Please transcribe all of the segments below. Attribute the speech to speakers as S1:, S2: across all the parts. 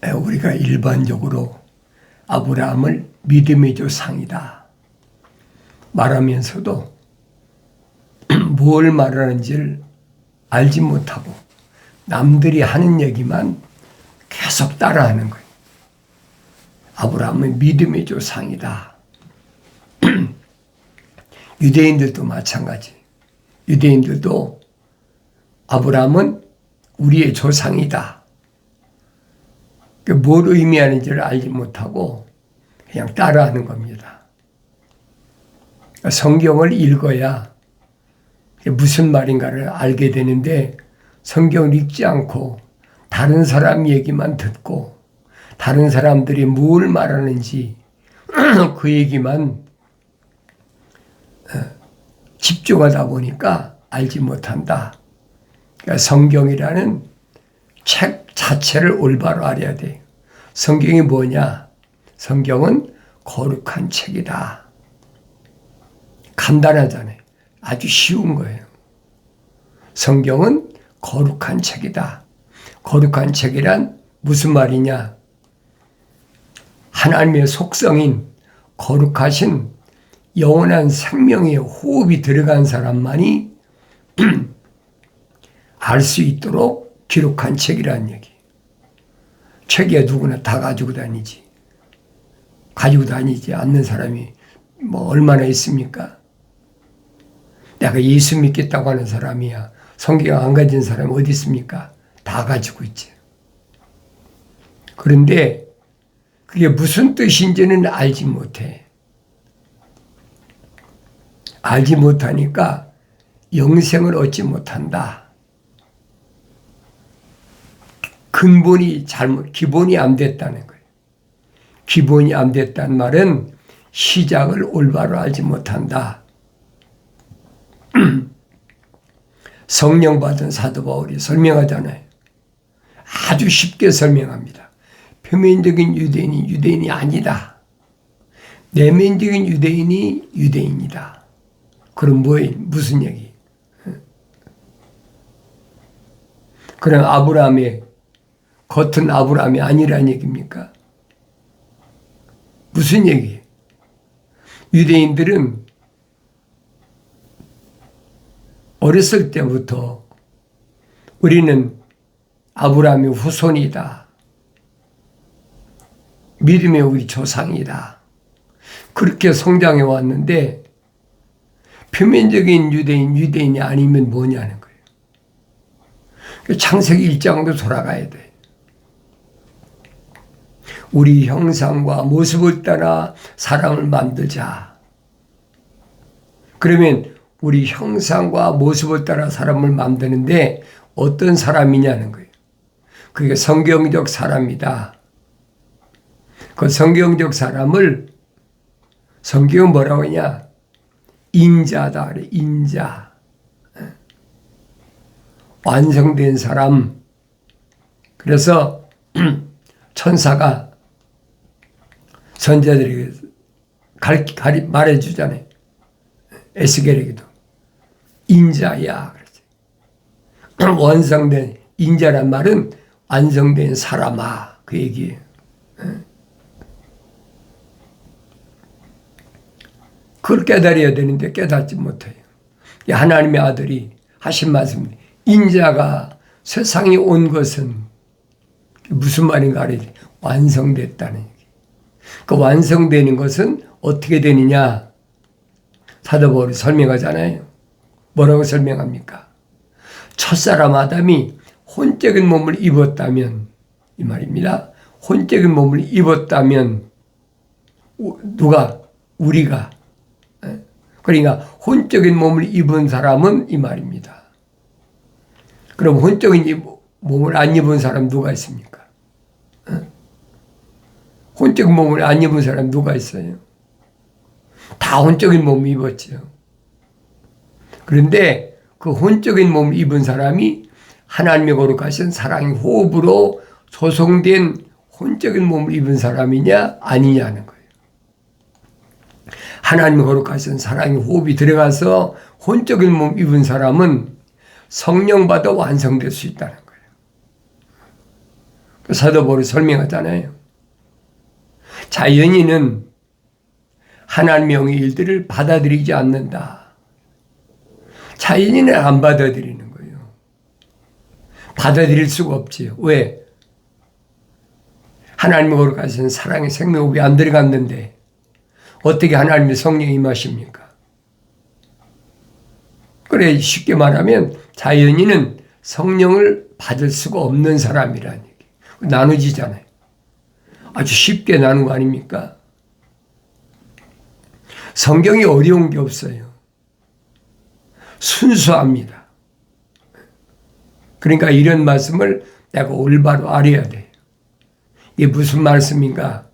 S1: 우리가 일반적으로 아브라함을 믿음의 조상이다 말하면서도 뭘 말하는지를 알지 못하고 남들이 하는 얘기만 계속 따라하는 거예요. 아브라함은 믿음의 조상이다. 유대인들도 마찬가지. 유대인들도 아브라함은 우리의 조상이다. 뭘 의미하는지를 알지 못하고 그냥 따라하는 겁니다. 성경을 읽어야 무슨 말인가를 알게 되는데 성경을 읽지 않고 다른 사람 얘기만 듣고 다른 사람들이 뭘 말하는지 그 얘기만 집중하다 보니까 알지 못한다. 그러니까 성경이라는 책 자체를 올바로 알아야 돼요. 성경이 뭐냐? 성경은 거룩한 책이다. 간단하잖아요. 아주 쉬운 거예요. 성경은 거룩한 책이다. 거룩한 책이란 무슨 말이냐? 하나님의 속성인 거룩하신 영원한 생명의 호흡이 들어간 사람만이 알 수 있도록 기록한 책이라는 얘기. 책이야 누구나 다 가지고 다니지. 가지고 다니지 않는 사람이 뭐 얼마나 있습니까? 내가 예수 믿겠다고 하는 사람이야. 성경 안 가진 사람이 어디 있습니까? 다 가지고 있지. 그런데 그게 무슨 뜻인지는 알지 못해. 알지 못하니까 영생을 얻지 못한다. 근본이 기본이 안 됐다는 거예요. 기본이 안 됐다는 말은 시작을 올바로 알지 못한다. 성령 받은 사도 바울이 설명하잖아요. 아주 쉽게 설명합니다. 표면적인 유대인이 유대인이 아니다. 내면적인 유대인이 유대인이다. 그럼 무슨 얘기? 그럼 아브라함의 겉은 아브라함이 아니란 얘기입니까? 무슨 얘기예요? 유대인들은 어렸을 때부터 우리는 아브라함의 후손이다. 믿음의 우리 조상이다. 그렇게 성장해 왔는데 표면적인 유대인이 아니면 뭐냐는 거예요. 창세기 1장으로 돌아가야 돼. 우리 형상과 모습을 따라 사람을 만들자. 그러면 우리 형상과 모습을 따라 사람을 만드는데 어떤 사람이냐는 거예요. 그게 성경적 사람이다. 그 성경적 사람을 성경은 뭐라고 하냐? 인자다 그래. 인자. 완성된 사람. 그래서 천사가 선자들에게 말해주잖아요. 에스겔에게도 인자야. 그렇지. 완성된 인자란 말은 완성된 사람아. 그 얘기예요. 그걸 깨달아야 되는데 깨닫지 못해요. 하나님의 아들이 하신 말씀, 인자가 세상에 온 것은 무슨 말인가 알아야 돼. 완성됐다는 얘기. 그 완성되는 것은 어떻게 되느냐? 사도 바울이 설명하잖아요. 뭐라고 설명합니까? 첫사람 아담이 혼적인 몸을 입었다면, 이 말입니다. 혼적인 몸을 입었다면 누가? 우리가. 그러니까 혼적인 몸을 입은 사람은 이 말입니다. 그럼 혼적인 몸을 안 입은 사람 누가 있습니까? 혼적인 몸을 안 입은 사람 누가 있어요? 다 혼적인 몸을 입었죠. 그런데 그 혼적인 몸을 입은 사람이 하나님의 거룩하신 사랑의 호흡으로 조성된 혼적인 몸을 입은 사람이냐 아니냐는 거예요. 하나님의 거룩하신 사랑의 호흡이 들어가서 혼적인 몸을 입은 사람은 성령 받아 완성될 수 있다는 거예요. 사도 바울이 설명하잖아요. 자연인은 하나님의 일들을 받아들이지 않는다. 자연인은 안 받아들이는 거예요. 받아들일 수가 없지요. 왜? 하나님의 거룩하신 사랑의 생명호흡이 안 들어갔는데 어떻게 하나님의 성령이 임하십니까? 그래, 쉽게 말하면 자연인은 성령을 받을 수가 없는 사람이라는 얘기. 나누지잖아요. 아주 쉽게 나눈 거 아닙니까? 성경이 어려운 게 없어요. 순수합니다. 그러니까 이런 말씀을 내가 올바로 알아야 돼요. 이게 무슨 말씀인가?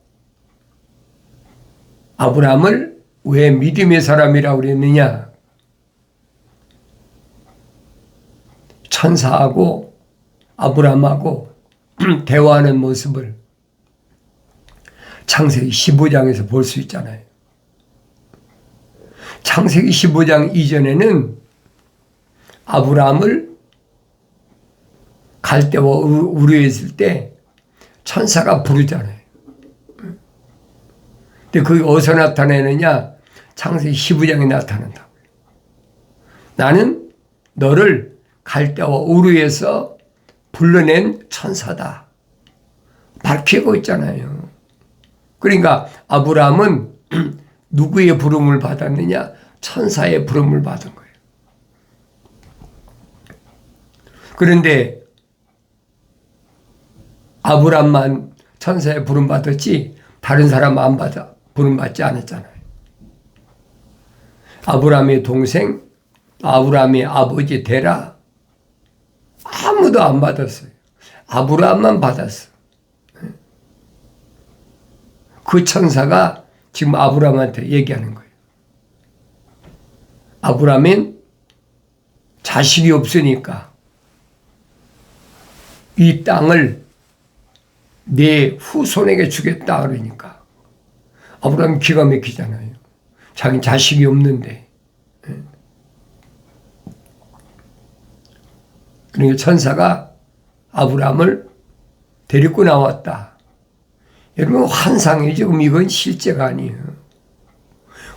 S1: 아브라함을 왜 믿음의 사람이라고 그랬느냐? 천사하고 아브라함하고 대화하는 모습을 창세기 15장에서 볼 수 있잖아요. 창세기 15장 이전에는 아브라함을 갈대와 우르에 있을 때 천사가 부르잖아요. 근데 그게 어디서 나타내느냐? 창세기 15장에 나타난다고요. 나는 너를 갈대와 우르에서 불러낸 천사다. 밝히고 있잖아요. 그러니까 아브라함은 누구의 부름을 받았느냐? 천사의 부름을 받은 거예요. 그런데 아브라함만 천사의 부름 받았지 다른 사람 안 받아 부름 받지 않았잖아요. 아브라함의 동생, 아브라함의 아버지 데라 아무도 안 받았어요. 아브라함만 받았어. 그 천사가 지금 아브라함한테 얘기하는 거예요. 아브라함은 자식이 없으니까 이 땅을 내 후손에게 주겠다 그러니까 아브라함 기가 막히잖아요. 자기 자식이 없는데. 그러니까 천사가 아브라함을 데리고 나왔다. 여러분 환상이죠. 지금 이건 실제가 아니에요.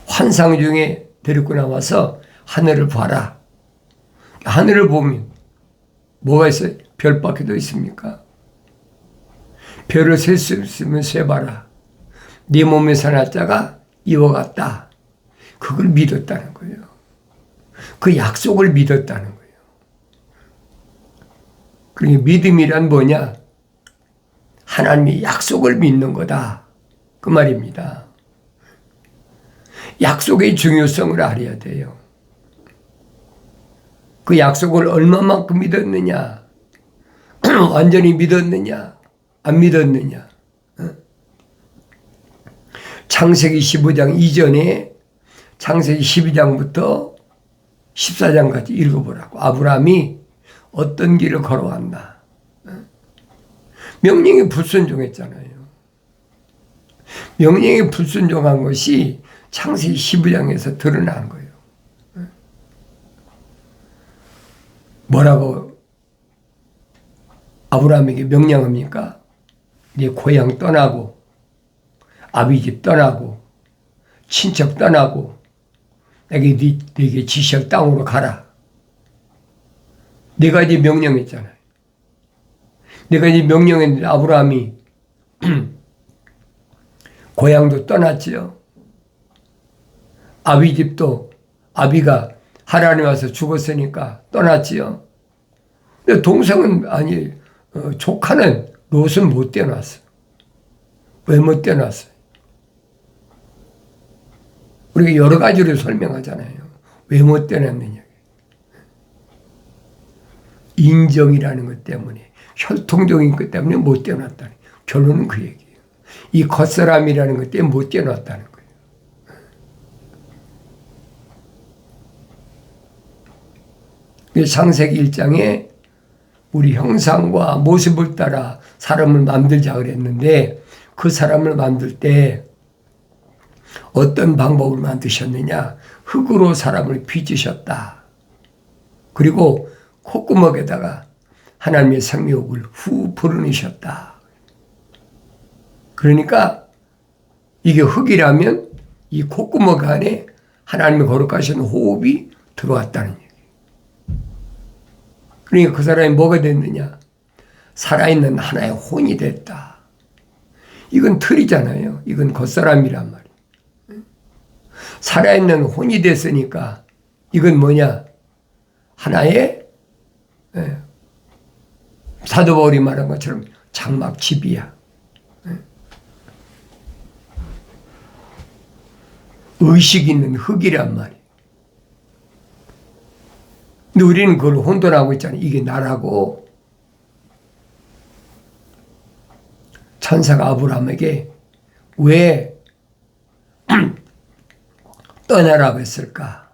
S1: 환상 중에 데리고 나와서 하늘을 봐라. 하늘을 보면 뭐가 있어요? 별밖에도 있습니까? 별을 셀 수 있으면 세봐라. 네 몸에서 난 자가 이와 같다. 그걸 믿었다는 거예요. 그 약속을 믿었다는 거예요. 그러니까 믿음이란 뭐냐? 하나님의 약속을 믿는 거다. 그 말입니다. 약속의 중요성을 알아야 돼요. 그 약속을 얼마만큼 믿었느냐? 완전히 믿었느냐? 안 믿었느냐? 창세기 15장 이전에 창세기 12장부터 14장까지 읽어보라고. 아브라함이 어떤 길을 걸어왔나. 명령에 불순종했잖아요. 명령에 불순종한 것이 창세기 15장에서 드러난 거예요. 뭐라고 아브라함에게 명령합니까? 네 고향 떠나고 아비집 떠나고 친척 떠나고 네게 지시할 땅으로 가라. 네 가지 명령했잖아요. 네 가지 명령했는데 아브라함이 고향도 떠났지요. 아비집도 아비가 하란에 와서 죽었으니까 떠났지요. 근데 동생은 아니 조카는 롯은 못 떼어놨어. 왜 못 떼어놨어요? 우리가 여러 가지로 설명하잖아요. 왜 못 떼어놨느냐. 인정이라는 것 때문에, 혈통적인 것 때문에 못 떼어놨다는 결론은 그 얘기예요. 이 겉사람이라는 것 때문에 못 떼어놨다는 거예요. 창세기 1장에 우리 형상과 모습을 따라 사람을 만들자 그랬는데 그 사람을 만들 때 어떤 방법을 만드셨느냐? 흙으로 사람을 빚으셨다. 그리고 콧구멍에다가 하나님의 생명을 후 불어넣으셨다. 그러니까 이게 흙이라면 이 콧구멍 안에 하나님의 거룩하신 호흡이 들어왔다는 얘기. 그러니까 그 사람이 뭐가 됐느냐? 살아있는 하나의 혼이 됐다. 이건 틀이잖아요. 이건 겉사람이란 말이에요. 살아있는 혼이 됐으니까 이건 뭐냐? 하나의 사도 바울이 말한 것처럼 장막집이야. 의식 있는 흙이란 말이에요. 근데 우리는 그걸 혼돈하고 있잖아요. 이게 나라고. 천사가 아브라함에게 왜 떠나라고 했을까?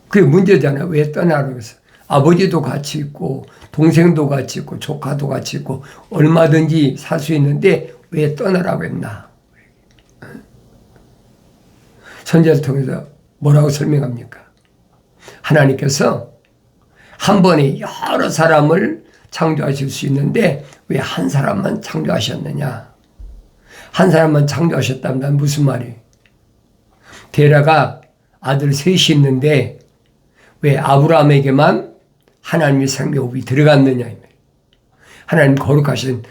S1: 그게 문제잖아요. 왜 떠나라고 했어? 아버지도 같이 있고 동생도 같이 있고 조카도 같이 있고 얼마든지 살 수 있는데 왜 떠나라고 했나? 선지자를 통해서 뭐라고 설명합니까? 하나님께서 한 번에 여러 사람을 창조하실 수 있는데 왜 한 사람만 창조하셨느냐? 한 사람만 창조하셨다면 무슨 말이에요? 데라가 아들 셋이 있는데 왜 아브라함에게만 하나님의 생명 호흡이 들어갔느냐? 하나님 거룩하신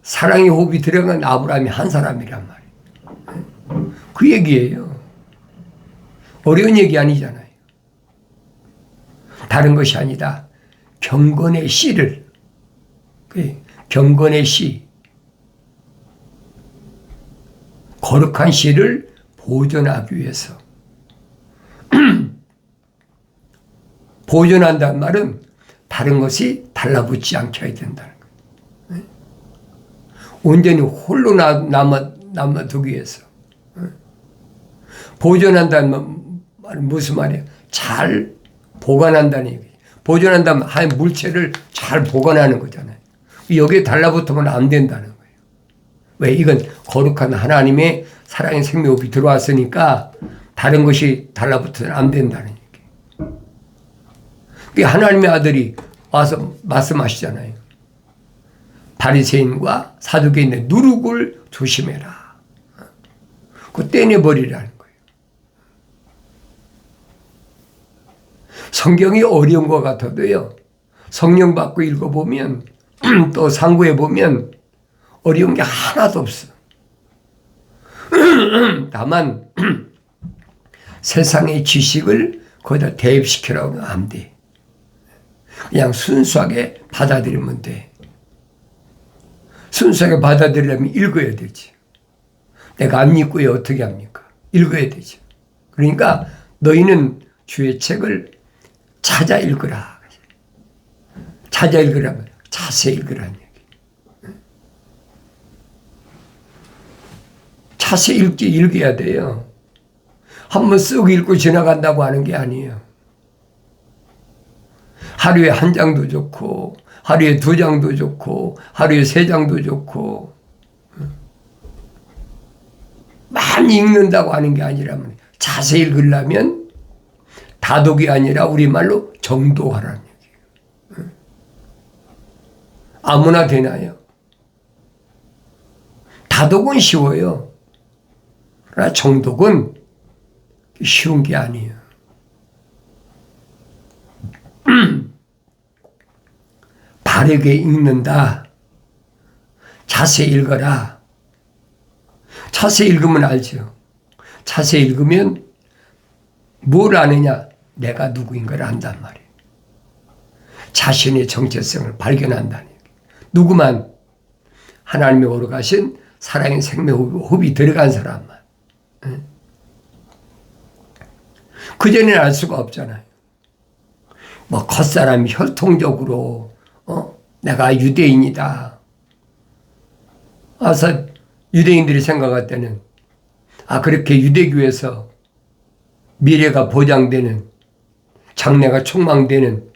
S1: 사랑의 호흡이 들어간 아브라함이 한 사람이란 말이에요. 그 얘기예요. 어려운 얘기 아니잖아요. 다른 것이 아니다. 경건의 씨를, 경건의 씨, 거룩한 씨를 보존하기 위해서. 보존한다는 말은 다른 것이 달라붙지 않게 해야 된다는 거예요. 온전히 홀로 남아두기 위해서. 보존한다는 말은 무슨 말이에요? 잘 보관한다는 얘기예요. 보존한다면 한 물체를 잘 보관하는 거잖아요. 여기에 달라붙으면 안 된다는 거예요. 왜? 이건 거룩한 하나님의 사랑의 생명호흡이 들어왔으니까 다른 것이 달라붙으면 안 된다는 얘기예요. 하나님의 아들이 와서 말씀하시잖아요. 바리새인과 사두개인의 누룩을 조심해라. 그거 떼내버리라는 거예요. 성경이 어려운 것 같아도요. 성령 받고 읽어보면 또 상고해보면 어려운 게 하나도 없어. 다만 세상의 지식을 거기다 대입시키라고 하면 안 돼. 그냥 순수하게 받아들이면 돼. 순수하게 받아들이려면 읽어야 되지. 내가 안 읽고 어떻게 합니까? 읽어야 되죠. 그러니까 너희는 주의 책을 찾아 읽으라. 찾아 읽으라면 자세히 읽으라는 얘기. 자세히 읽어야 돼요. 한번 쓱 읽고 지나간다고 하는 게 아니에요. 하루에 한 장도 좋고 하루에 두 장도 좋고 하루에 세 장도 좋고 많이 읽는다고 하는 게 아니라면 자세히 읽으려면 다독이 아니라 우리말로 정독하라는 얘기예요. 아무나 되나요? 다독은 쉬워요. 그러나 정독은 쉬운 게 아니에요. 바르게 읽는다. 자세히 읽어라. 자세히 읽으면 알죠. 자세히 읽으면 뭘 아느냐? 내가 누구인 걸 안단 말이에요. 자신의 정체성을 발견한다는 얘기예요. 누구만? 하나님의 거룩하신 사랑의 생명호흡이 들어간 사람만. 그전에는 알 수가 없잖아요. 뭐 겉사람이 혈통적으로 내가 유대인이다. 와서 유대인들이 생각할 때는 그렇게 유대교에서 미래가 보장되는 장래가 촉망되는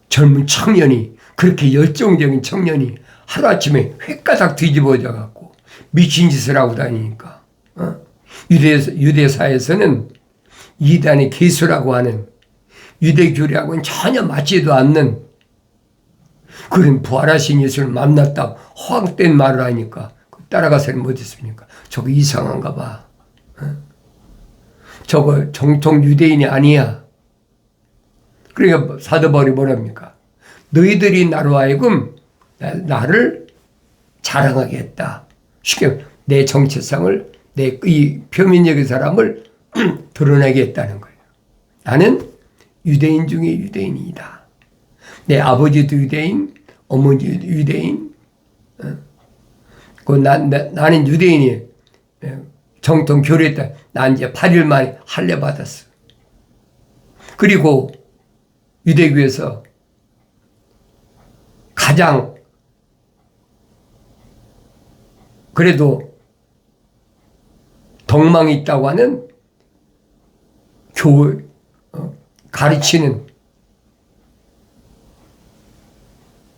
S1: 젊은 청년이 그렇게 열정적인 청년이 하루아침에 획가닥 뒤집어져 갖고 미친 짓을 하고 다니니까 유대사에서는 이단의 계수라고 하는 유대교리하고는 전혀 맞지도 않는 그런 부활하신 예수를 만났다고 허황된 말을 하니까 따라가서는 뭐 됐습니까? 저거 이상한가 봐. 저거 정통 유대인이 아니야. 그러니까 사도 바울이 뭐랍니까? 너희들이 나로 하여금 나를 자랑하게 했다. 쉽게 내 정체성을, 내 이 표면적인 사람을 드러내게 했다는 거예요. 나는 유대인 중에 유대인이다. 내 아버지도 유대인, 어머니도 유대인. 나는 유대인이 정통 교류했다. 난 이제 8일 만에 할례 받았어. 그리고 유대교에서 가장 그래도 덕망이 있다고 하는 가르치는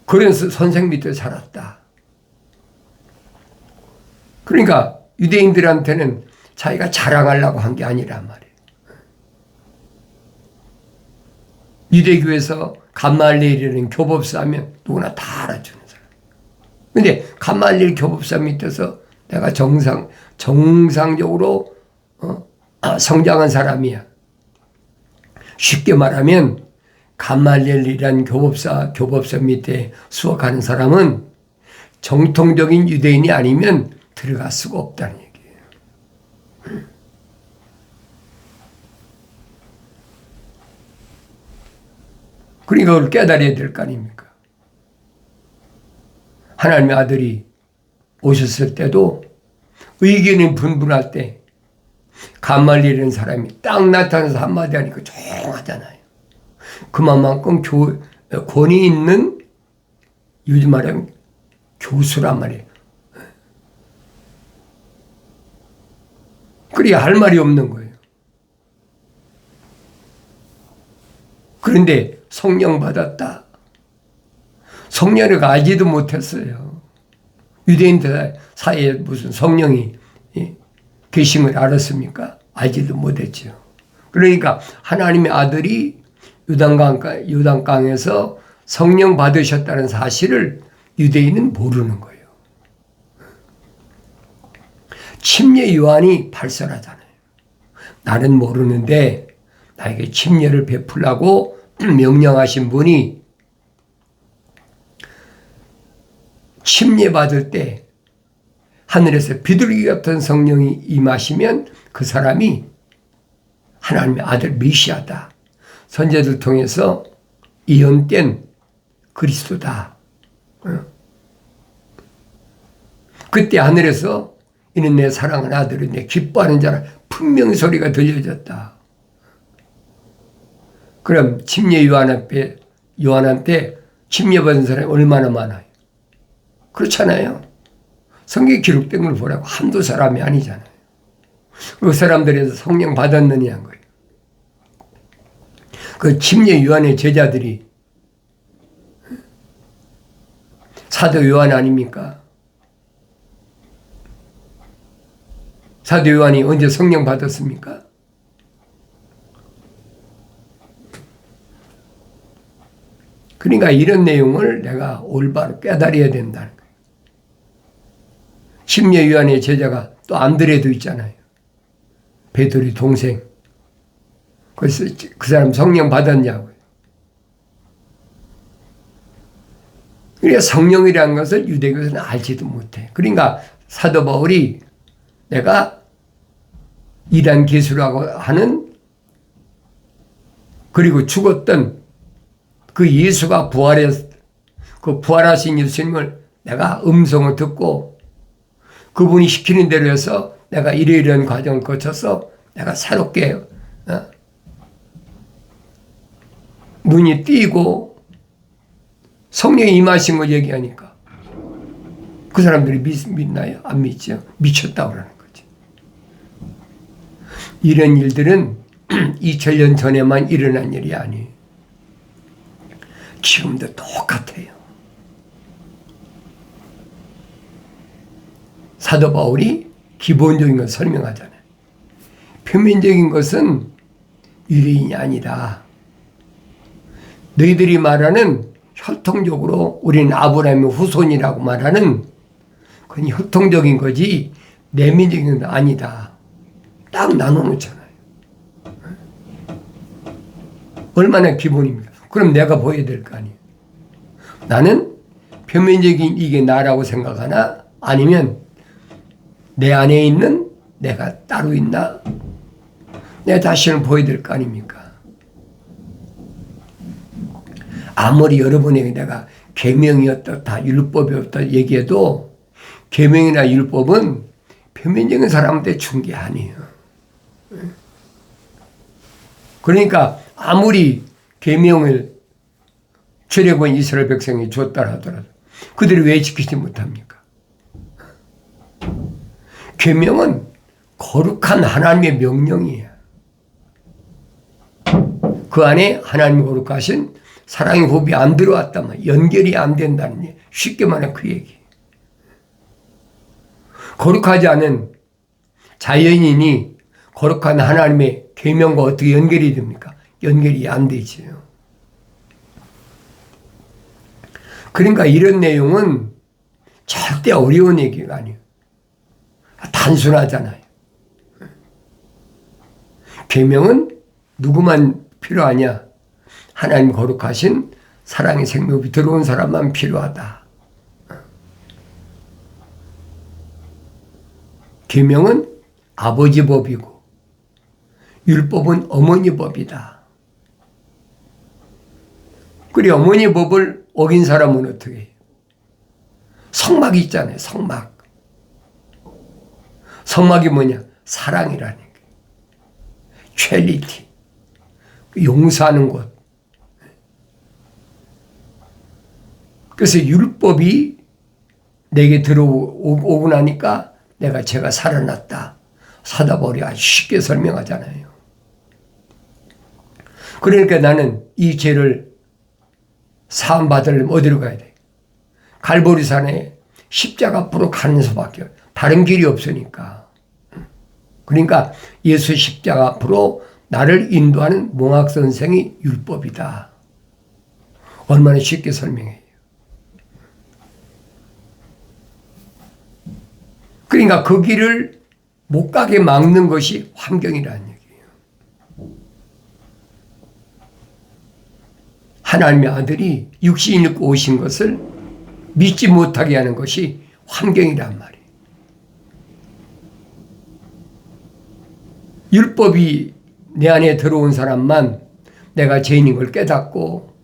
S1: 그런 선생 밑에 살았다. 그러니까 유대인들한테는 자기가 자랑하려고 한 게 아니란 말이에요. 유대교에서 감말리엘이라는 교법사 하면 누구나 다 알아주는 사람. 근데 감말리엘 교법사 밑에서 내가 정상적으로 성장한 사람이야. 쉽게 말하면 감말리엘이라는 교법사 밑에 수업하는 사람은 정통적인 유대인이 아니면 들어갈 수가 없다는 얘기예요. 그러니까 그걸 깨달아야 될 거 아닙니까? 하나님의 아들이 오셨을 때도 의견이 분분할 때 감말리엘이라는 사람이 딱 나타나서 한마디 하니까 조용하잖아요. 그만큼 권위 있는, 요즘 말하면 교수란 말이에요. 그래야 할 말이 없는 거예요. 그런데 성령 받았다. 성령을 알지도 못했어요. 유대인들 사이에 무슨 성령이 계심을 알았습니까? 알지도 못했죠. 그러니까 하나님의 아들이 요단강에서 성령 받으셨다는 사실을 유대인은 모르는 거예요. 침례 요한이 발설하잖아요. 나는 모르는데 나에게 침례를 베풀라고 명령하신 분이 침례 받을 때 하늘에서 비둘기 같은 성령이 임하시면 그 사람이 하나님의 아들 메시아다. 선제들 통해서 예언된 그리스도다. 그때 하늘에서 이는 내 사랑하는 아들은 내 기뻐하는 자라 분명히 소리가 들려졌다. 그럼 침례 요한한테 침례 받은 사람이 얼마나 많아요? 그렇잖아요. 성경에 기록된 걸 보라고 한두 사람이 아니잖아요. 그 사람들에서 성령 받았느냐 한 거예요. 그 침례 요한의 제자들이 사도 요한 아닙니까? 사도 요한이 언제 성령 받았습니까? 그러니까 이런 내용을 내가 올바로 깨달아야 된다는 거예요. 침례 요한의 제자가 또 안드레도 있잖아요. 베드로의 동생. 그래서 그 사람 성령 받았냐고요. 그러니까 성령이라는 것을 유대교에서는 알지도 못해. 그러니까 사도 바울이 내가 이란 기수라고 하는 그리고 죽었던 그 예수가 그 부활하신 예수님을 내가 음성을 듣고 그분이 시키는 대로 해서 내가 이러이러한 과정을 거쳐서 내가 새롭게 눈이 띄고 성령이 임하신 걸 얘기하니까 그 사람들이 믿나요? 안 믿죠? 미쳤다고 그러는 거지. 이런 일들은 2000년 전에만 일어난 일이 아니에요. 지금도 똑같아요. 사도 바울이 기본적인 걸 설명하잖아요. 표면적인 것은 유대인이 아니라 너희들이 말하는 혈통적으로 우리는 아브라함의 후손이라고 말하는 그건 혈통적인 거지 내면적인 건 아니다. 딱 나눠놓잖아요. 얼마나 기본입니까? 그럼 내가 보여야 될 거 아니에요. 나는 표면적인 이게 나라고 생각하나 아니면 내 안에 있는 내가 따로 있나? 내 자신을 보여야 될 거 아닙니까? 아무리 여러분에게 내가 계명이 어떻다, 율법이 어떻다 얘기해도 계명이나 율법은 표면적인 사람한테 준 게 아니에요. 그러니까 아무리 계명을 출애굽한 이스라엘 백성이 줬다 하더라도 그들이 왜 지키지 못합니까? 계명은 거룩한 하나님의 명령이에요. 그 안에 하나님이 거룩하신 사랑의 법이 안 들어왔다면 연결이 안 된다는 얘기. 쉽게 말하면 그 얘기. 거룩하지 않은 자연인이 거룩한 하나님의 계명과 어떻게 연결이 됩니까? 연결이 안 되지요. 그러니까 이런 내용은 절대 어려운 얘기가 아니에요. 단순하잖아요. 계명은 누구만 필요하냐? 하나님 거룩하신 사랑의 생명이 들어온 사람만 필요하다. 계명은 아버지 법이고 율법은 어머니 법이다. 그래 어머니 법을 어긴 사람은 어떻게 해요? 성막이 있잖아요. 성막. 성막이 뭐냐? 사랑이라는 게. 첼리티. 용서하는 곳. 그래서 율법이 내게 들어오고 나니까 제가 살아났다. 사다버리 아주 쉽게 설명하잖아요. 그러니까 나는 이 죄를 사함받으려면 어디로 가야 돼? 갈보리산에 십자가 앞으로 가는 수밖에 다른 길이 없으니까. 그러니까 예수 십자가 앞으로 나를 인도하는 몽학 선생이 율법이다. 얼마나 쉽게 설명해요. 그러니까 그 길을 못 가게 막는 것이 환경이라는 얘기예요. 하나님의 아들이 육신을 입고 오신 것을 믿지 못하게 하는 것이 환경이란 말이에요. 율법이 내 안에 들어온 사람만 내가 죄인인 걸 깨닫고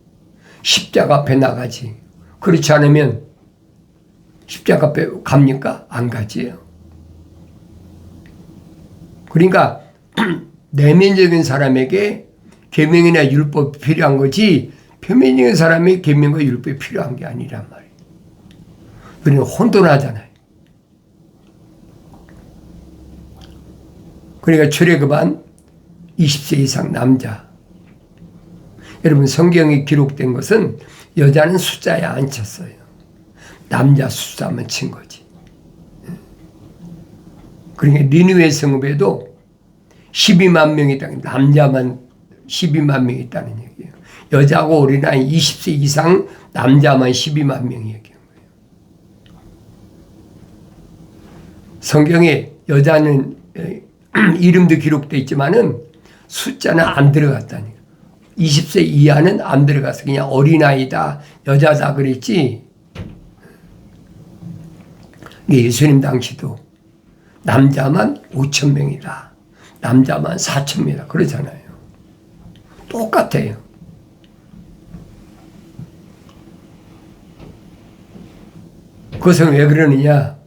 S1: 십자가 앞에 나가지. 그렇지 않으면 십자가 앞에 갑니까? 안 가지요. 그러니까 내면적인 사람에게 계명이나 율법이 필요한 거지 표면적인 사람의 계명과 율법이 필요한 게 아니란 말이에요. 우리는 혼돈하잖아요. 그러니까 출애굽한 20세 이상 남자. 여러분 성경에 기록된 것은 여자는 숫자에 안 쳤어요. 남자 숫자만 친 거지. 그러니까 니느웨 성읍에도 12만 명이 있다. 남자만 12만 명이 있다는 얘기예요. 여자고 어린아이 20세 이상 남자만 12만 명이 얘기한 거예요. 성경에 여자는 이름도 기록되어 있지만은 숫자는 안 들어갔다니까. 20세 이하는 안 들어가서 그냥 어린아이다, 여자다 그랬지. 예수님 당시도 남자만 5,000명이다. 남자만 4,000명이다. 그러잖아요. 똑같아요. 그것은 왜 그러느냐?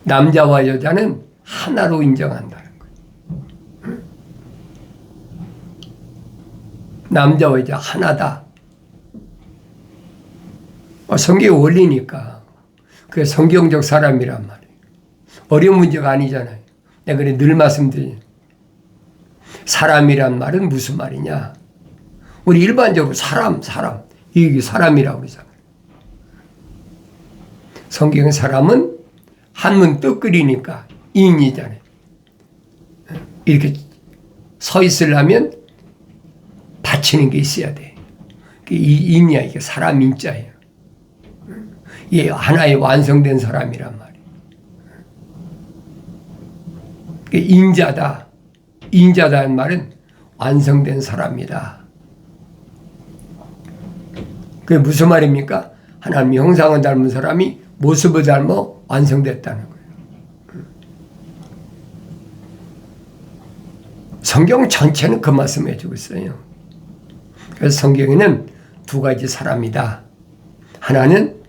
S1: 남자와 여자는 하나로 인정한다는 거예요. 남자와 여자 하나다. 성경의 원리니까. 그게 성경적 사람이란 말이에요. 어려운 문제가 아니잖아요. 내가 그래 늘 말씀드리죠. 사람이란 말은 무슨 말이냐? 우리 일반적으로 사람. 이게 사람이라고 그러잖아요. 성경의 사람은 한문 뜻글이니까 인이잖아요. 이렇게 서 있으려면 받치는 게 있어야 돼. 이 인이야, 이게 사람 인자예요. 이 하나의 완성된 사람이란 말이에요. 인자다. 인자다는 말은 완성된 사람이다. 그게 무슨 말입니까? 하나님의 형상을 닮은 사람이 모습을 닮아 완성됐다는 거예요. 성경 전체는 그 말씀을 해주고 있어요. 그래서 성경에는 두 가지 사람이다. 하나는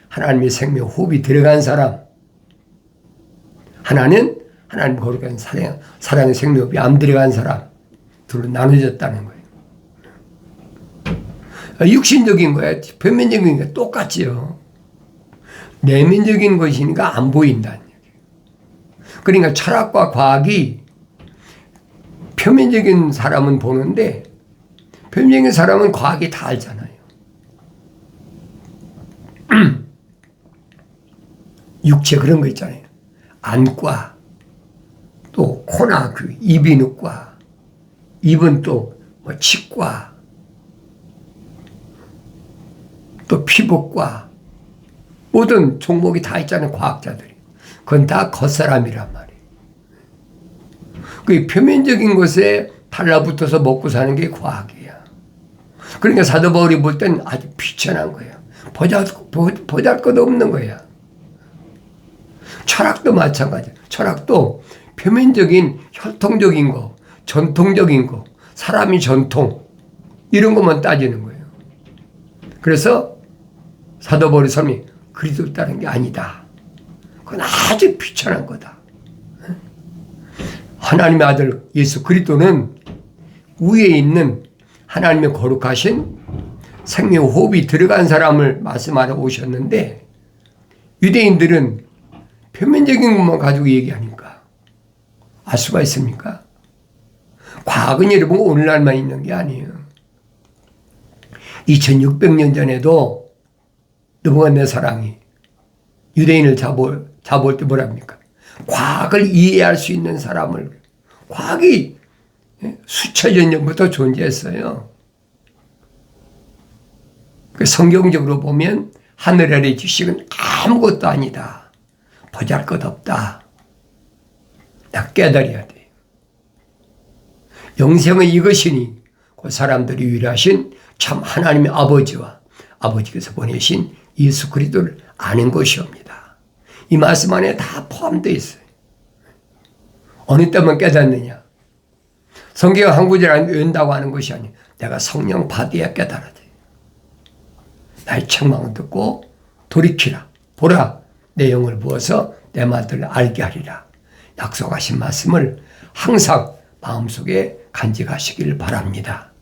S1: 하나님의 생명 호흡이 들어간 사람. 하나는 하나님 거룩한 사랑의 생명호흡이 안 들어간 사람. 둘로 나눠졌다는 거예요. 육신적인 거야, 표면적인 게 똑같지요. 내면적인 것이니까 안 보인다는 얘기예요. 그러니까 철학과 과학이 표면적인 사람은 보는데 표면적인 사람은 과학이 다 알잖아요. 육체 그런 거 있잖아요. 안과, 또 코나 그 이비인후과, 입은 또 뭐 치과, 또 피부과, 모든 종목이 다 있잖아요. 과학자들이. 그건 다 겉사람이란 말이에요. 그 표면적인 것에 달라붙어서 먹고 사는 게 과학이야. 그러니까 사도 바울이 볼 땐 아주 비천한 거야. 보잘것 없는 거야. 철학도 마찬가지야. 철학도 표면적인 혈통적인 거, 전통적인 거, 사람이 전통 이런 것만 따지는 거예요. 그래서 사도 바울의 삶이 그리스도를 따르는 게 아니다. 그건 아주 비천한 거다. 하나님의 아들 예수 그리스도는 위에 있는 하나님의 거룩하신 생명 호흡이 들어간 사람을 말씀하러 오셨는데 유대인들은 표면적인 것만 가지고 얘기하니까 알 수가 있습니까? 과학은 여러분 오늘날만 있는 게 아니에요. 2600년 전에도 느부갓네살이 유대인을 잡을 때 뭐랍니까? 과학을 이해할 수 있는 사람을, 과학이 수천년 전부터 존재했어요. 성경적으로 보면 하늘 아래 지식은 아무것도 아니다. 보잘것없다. 나 깨달아야 돼요. 영생은 이것이니 그 사람들이 위로하신 참 하나님의 아버지와 아버지께서 보내신 예수 그리스도를 아는 것이옵니다. 이 말씀 안에 다 포함되어 있어요. 어느 때만 깨닫느냐? 성경 한 구절 외운다고 하는 것이 아니에요. 내가 성령 받아야 깨달아야 돼요. 나의 책망을 듣고 돌이키라. 보라, 내 영을 부어서 내 말들을 알게 하리라. 약속하신 말씀을 항상 마음속에 간직하시길 바랍니다.